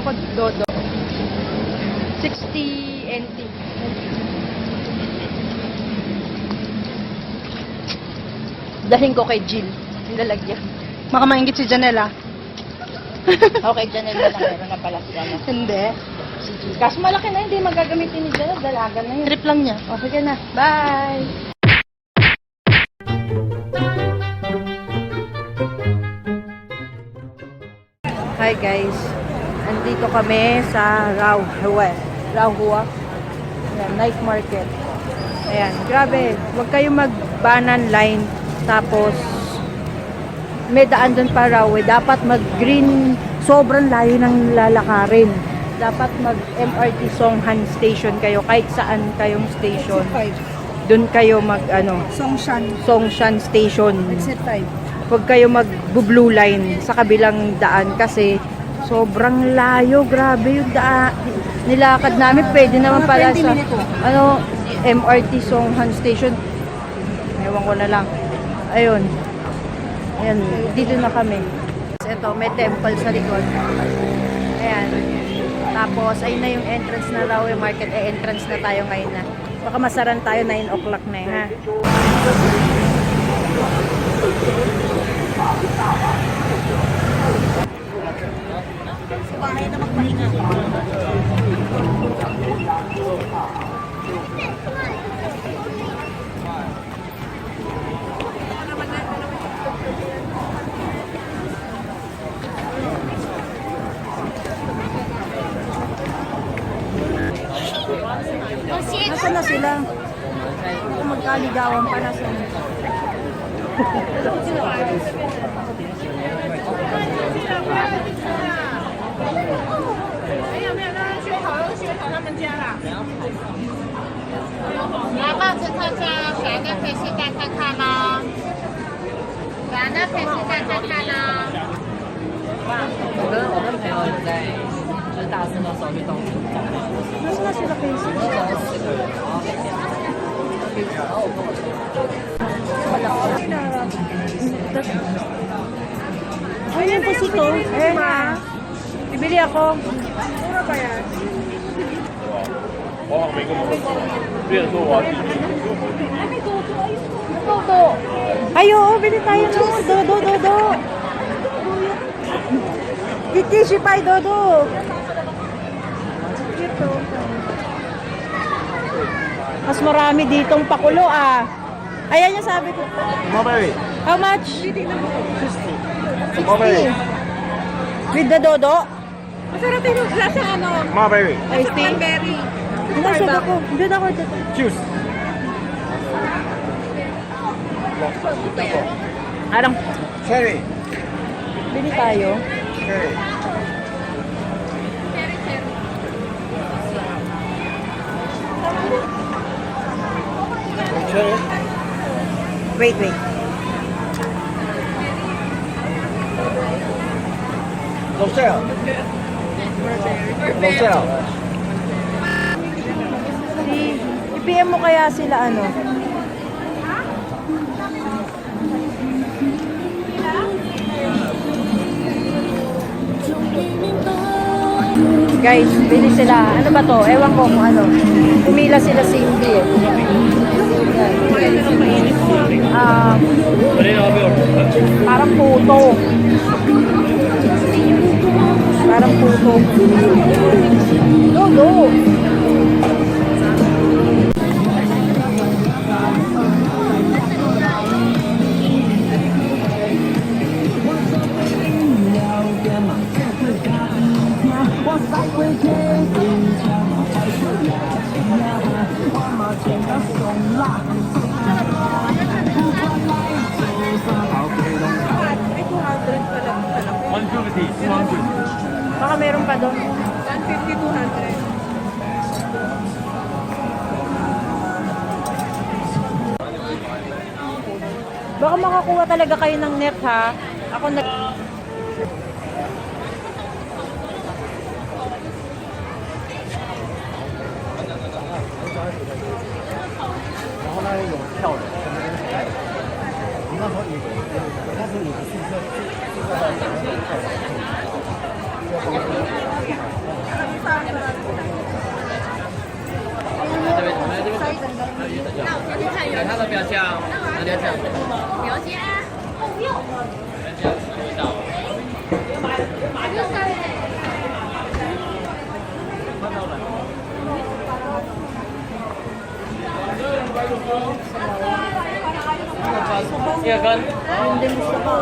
ako Dodo. 60 NT. Dahin ko kay Jill. Yung lalagyan. Baka maingit si Janela. Okay, Janelle na lang. Meron na pala siya. Hindi. Si Jill. Kaso malaki na, hindi magagamitin ni Janelle. Dalaga na yun. Trip lang niya. O, sige na. Bye! Hi guys. Andito kami sa Rauhua. Ayan, night market. Ayan, grabe. Huwag kayong mag-banan line. Tapos, may daan doon pa raw. Dapat mag-green. Sobrang layo ng lalakarin. Dapat mag-MRT Songhan Station kayo. Kahit saan kayong station. Doon kayo Songshan Station. Exit 5. Huwag kayo mag-blue line sa kabilang daan kasi sobrang layo. Grabe yung daan. Nilakad namin. Pwede naman pala sa MRT Songhan Station. Ewan ko na lang. Ayun. Ayan. Dito na kami. Ito, may temple sa likod. Ayan. Tapos, ayun na yung entrance na Rawe Market. Entrance na tayo ngayon na. Baka masaran tayo 9 o'clock na ha. Sa bahay na magpahinga. Nasaan na sila? Magkaligawan pa na sa Nasaan na sila kayo? Ayun po si to. Eh na. Bibili ako. Mura ba yan? Dodo. Ayo, bili tayo no. Dodo. Kikishi pie, Dodo. Ito. Mas marami ditong pakulo ah. Ayan yung sabi ko. Mulberry. How much? 60. 60. Mulberry. With the Dodo? Masarap yung lasa Mulberry. I see. Berry. Hindi siya ako. Hindi ako dito. Juice. Arang, Cherry. bili tayo. Cherry. Cherry. Wait. No sale. No sale. I-PM mo kaya sila ano? Guys, bili sila. Ano ba to? Ewan ko kung ano. Pumila sila sa hindi eh. Parang puto. Dodo. Baka meron pa doon. 150, 200. Baka makakuha talaga kayo ng net ha. Ako na... Thank you. Yung din gusto ko.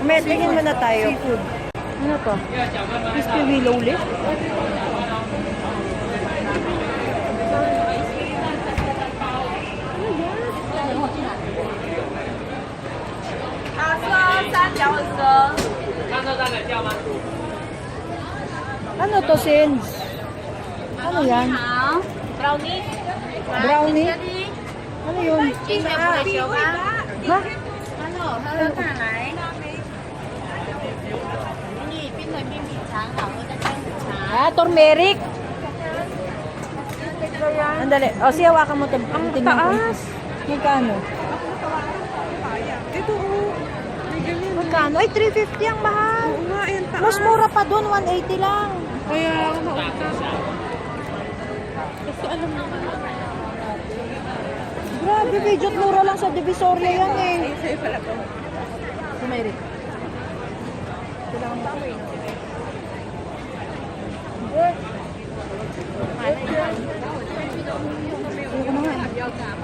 May tingin muna tayo. Food. Ano to? Crispy willow leaf? Ano to, Sins? Ano yan? Brownie. Brownie? Ano yun? Ha? 喝喝看来。你冰的冰品尝，好喝的冰品尝。 Ah, turmeric. Andali. O, siya, hawakan mo ito. Ang taas. Magkano? Ito, oh. May ganyan. Magkano? Ay, 350 ang mahal. Oo nga, ayan, taas. Mas mura pa doon, 180 lang. Kaya, mautas. Kasi alam mo, Grabe, medyo't mura lang sa Divisoria yan eh. ay, sa'yo pala to. Turmeric.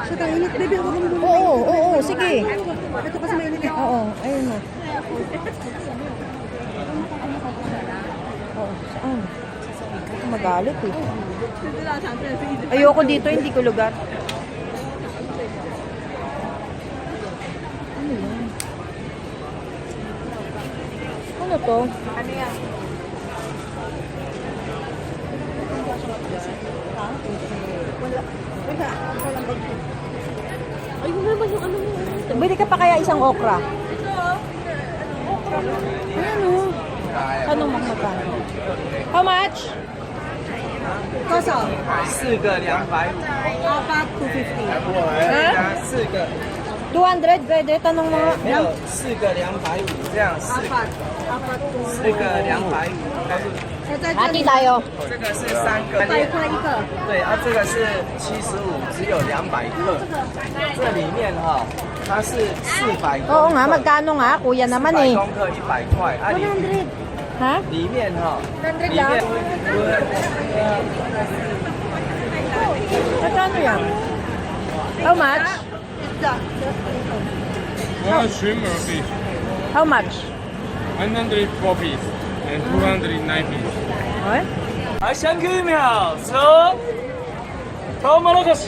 Sa kainit, baby, huwag mo muna. Oo, sige. Ito kasi mainit eh. Oo, ayun mo. Oo, saan? Ako magalit eh. Ayoko dito, hindi ko lugar. Ano yan? Ano to? Ano yan? Ay, yun naman yung ano mo. Bili ka pa kaya isang okra? Ano? Ano magkano? How much? Kasa? 4个250， Apat, 250. 4个 200, pwede? Tanong mo. 没有4个250，这样Apat. Apat, 4个250， Hati tayo.这个是3个200块一个。对啊，这个是75，只有200克。这里面哈、它是400公克， Oo nga, magkano nga? Kuya naman eh. 400公克100块，啊Ha? 里面哈、 100 里lang? 面 Magkano yan? How much? Swimmer fish, How much? 104 piece and 209 piece. Ay? 来，先去秒车，头毛那个是，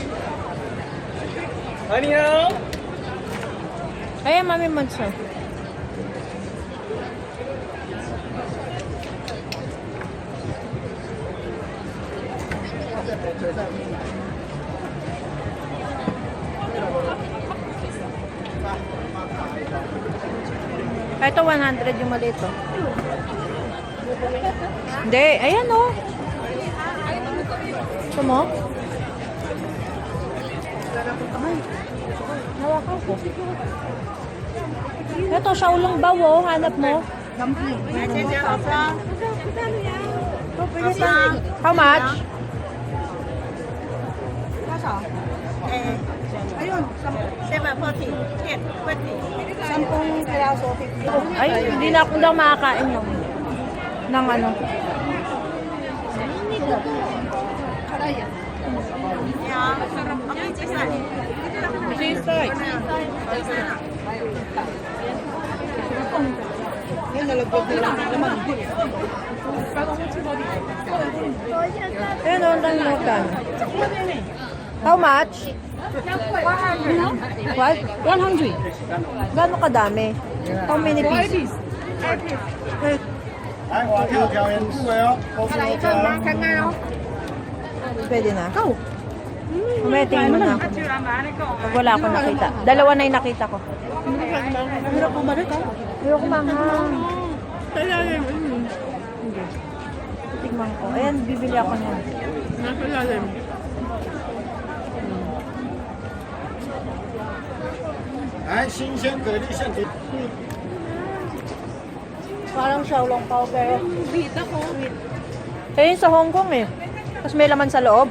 哎，你好。 Ayan, Mami Monso. Ito 100 yung maliit oh. Hindi, ayan oh. Ito mo? Ay, hawakan ko. Ito, Shaolong Bao oh. Hanap mo? How much? Ayun, 740. 10 piraso, 50. Ay, hindi na ako daw makakain ng ano. Ayun, nalagod na lang naman. Ayan, ang dami mo kan. How much? What? 100. Gano'ng kadami? How many pieces? 来，我跳条圆柱哦，都是我的。 Pwede na. Go. Mamaya tingin mo na ako. Pag wala ako nakita. Dalawa na yung nakita ko. Hirap bumalik ah. Ayoko manghang. Talalim. Hindi. Tignan ko. Ayan, bibili ako na. Nasa lalim.来，新鲜蛤蜊现提。 Parang Shaolong Bao pero Sweet ako. eh sa Hong Kong eh. Tapos may laman sa loob.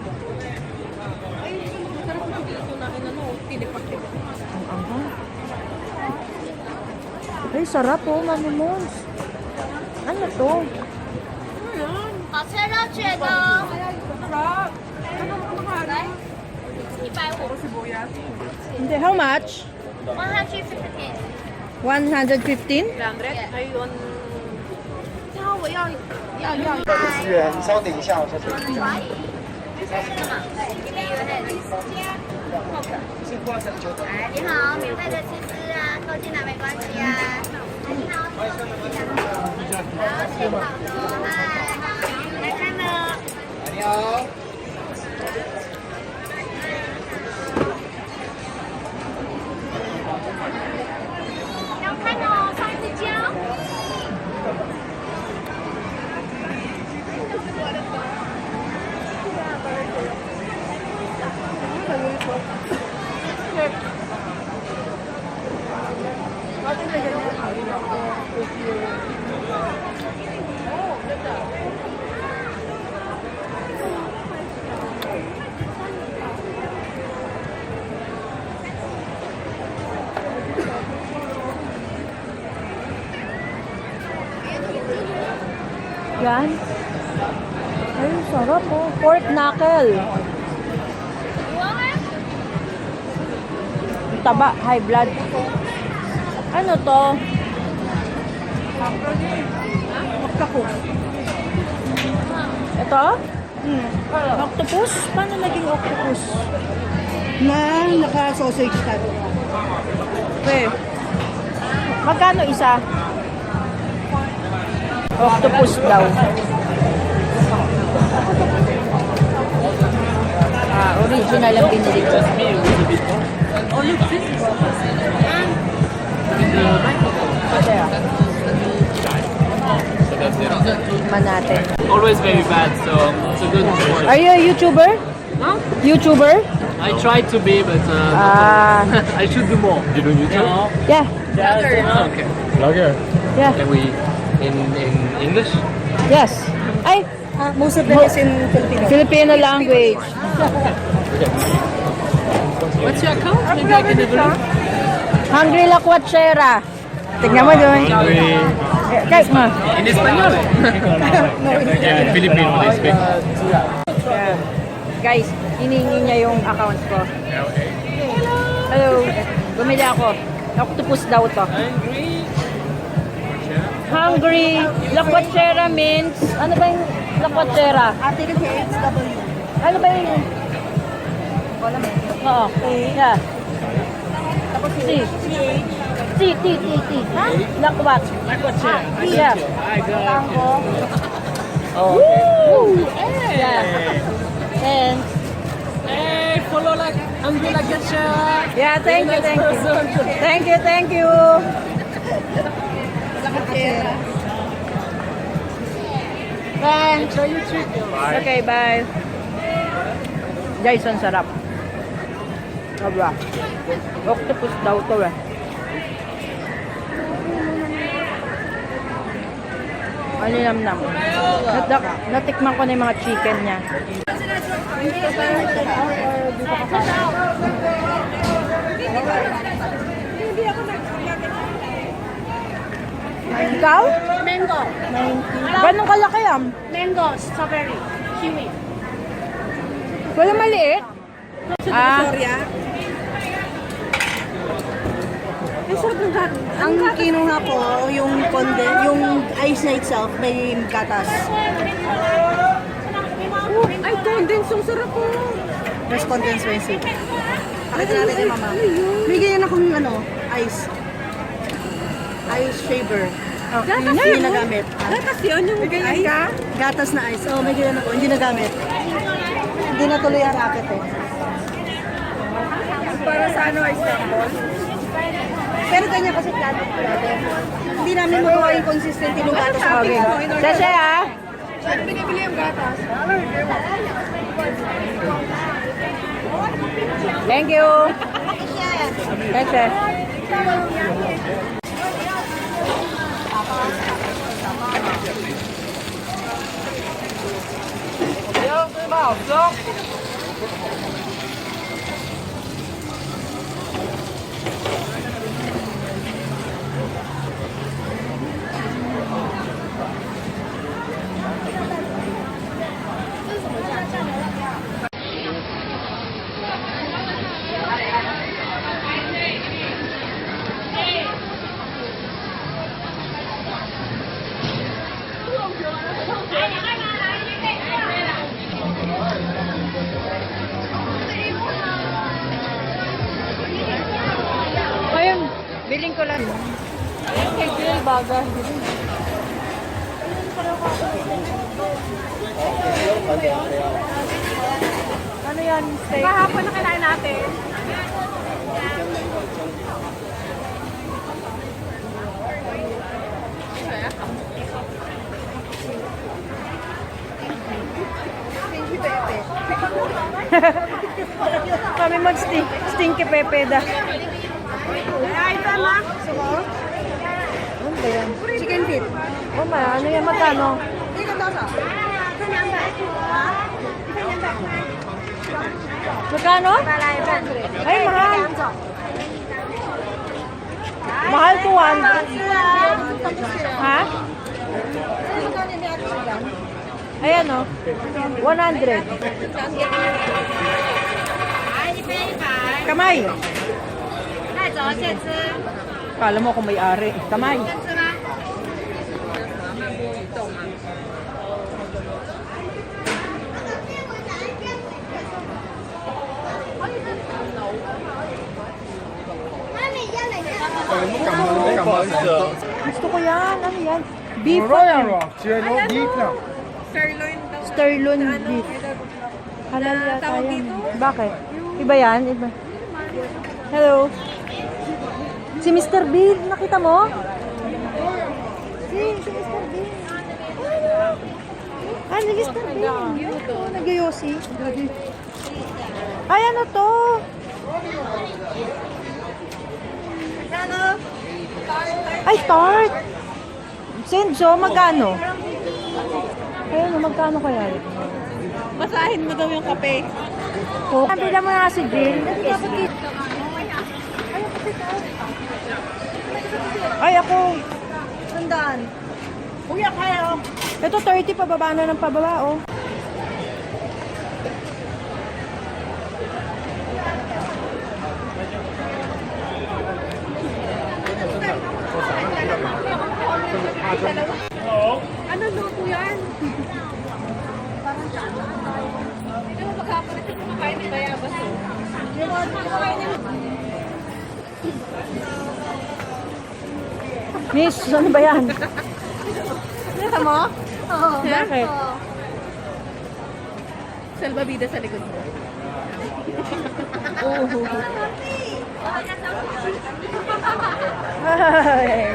Ay, masarap ito dito na inano, tinipak-tipak. Ay, sarap po, Mami Mons. Ano to? 好吃热血的。来，150。 Hindi, how much? 150。 115? 10元，你稍等一下，我下去。哎，你好，免费的吃吃啊，扣进来没关系啊。你好，好，写好的哦，嗨，来看呢。你好。要看哦，上次教。Yan. Ay, sarap po. Pork knuckle. Taba, high blood. Ano to? Octopus. Ito? Octopus? Paano naging octopus? Na naka-sausage ka. Okay. Magkano isa? Octopus daw. Original ang binili ko. Tikman natin. Always very bad, so it's a good choice. Are you a YouTuber? Huh? YouTuber? I tried to be, but I should do more. You do YouTube? Yeah. Okay. Vlogger. Yeah. Can we in English? Yes. Ay, Most of them is in Filipino. Filipino language. What's your account? Maybe I can have a look. Hungry La Cuachera. Tignan mo doon. Guys, ma. In Espanol. Yeah, in Filipino they speak. Yeah. Guys, hiningi niya yung account ko. Hello. Bumili ako. Octopus daw to. Hungry. La Cuachera means, ano ba yung La Cuachera? Ate kasi HW. Ano ba yung? Oo. Yeah. Tapos C. T. Ha? La Cuachera. Yeah. Tango. Woo! Yeah. And Hey, follow like Angela Getcha. yeah, thank you. Thank you. Thanks. Okay, bye. Guys, ang sarap. Sobra. Octopus daw to eh. Malinamnam. Natikman ko na yung mga chicken niya. Ikaw? Mango. Ganun kalaki yan? Mango, strawberry, kiwi. Wala maliit? Ang sarap ng gat. Ang kinuha ko, yung yung ice na itself, may gatas. Ay, condensed. Ang sarap po. Mas condensed rice. Pakita natin kay mama. May ganyan akong ice. Ice shaver. Gatas Hindi nagamit. Gatas yun yung ganyan ka? Gatas na ice. Oh, may ganyan ako. Hindi nagamit. Hindi natuloy ang racket eh. Para sa ice sample? Pero ganyan kasi plato. Hindi namin magawa yung consistent yung gatas. Okay. Sese ah. Saan binibili yung gatas? Thank you. Sese. Feeling ko lang. Ayun kay Jill, bagay. Ano yan? Steak? Kahapon na kinain natin. Kami mag-stinky pepe da. Ay, tama. Ano ba yan? Chicken feet. Oh, ano yan? Magkano? Dito daw sa. Magkano? Ay, mahal. Mahal to 1. Ha? Ayan o. 100. Kamay. Kala mo kung may-ari. Kamay. Gusto ko yan. Ano yan? Beef. Sirloin beef. Halal yata yan. Bakit? Iba yan? Iba. Hello. Si Mr. Bean, nakita mo? Si Mr. Bean. Ah, si Mr. Bean. Nag-yosi. Ay, ano to? Ay, tart. Senzo, magkano? Ayun, magkano kaya? Basahin mo daw yung kape. Kabila mo na si Jill. Ay, ako. Sandaan. Uy, kaya. Ito, 30 pababa na ng pababa, oh. Ano luto yan? Hindi mo maghapon ito kumakain ni Bayabas, oh. Miss, ano ba yan? Kita mo? Oo. Bakit? Salbabida sa likod mo. Ay.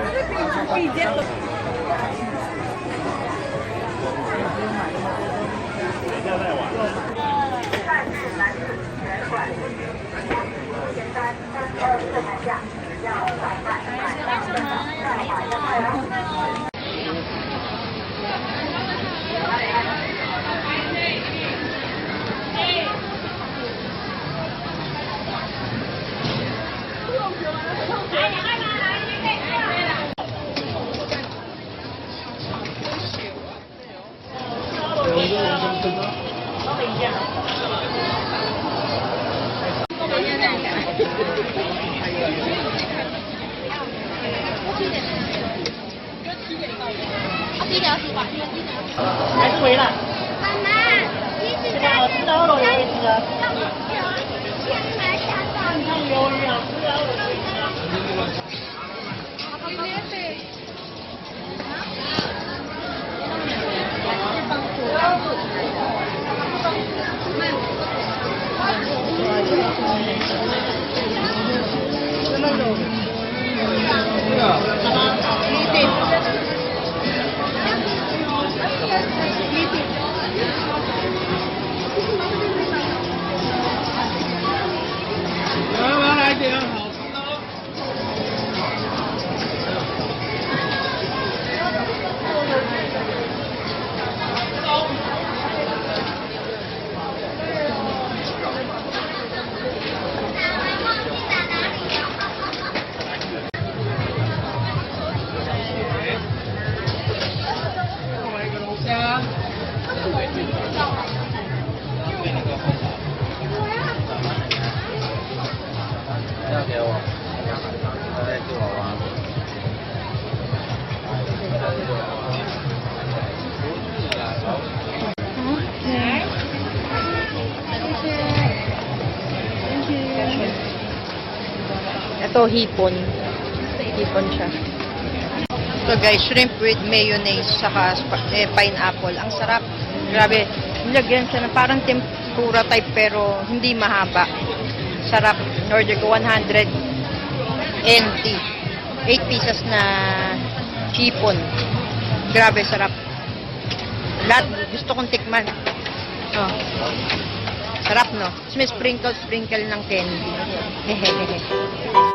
Ito, hipon. Hipon siya. So guys, shrimp with mayonnaise saka pineapple. Ang sarap. Grabe. Nilagyan siya ng parang tempura type pero hindi mahaba. Sarap. In-order ko 100 NT. 8 pieces na hipon. Grabe, sarap. Lahat gusto kong tikman. Oh. Sarap, no? Tapos may sprinkle ng candy. Hehehe.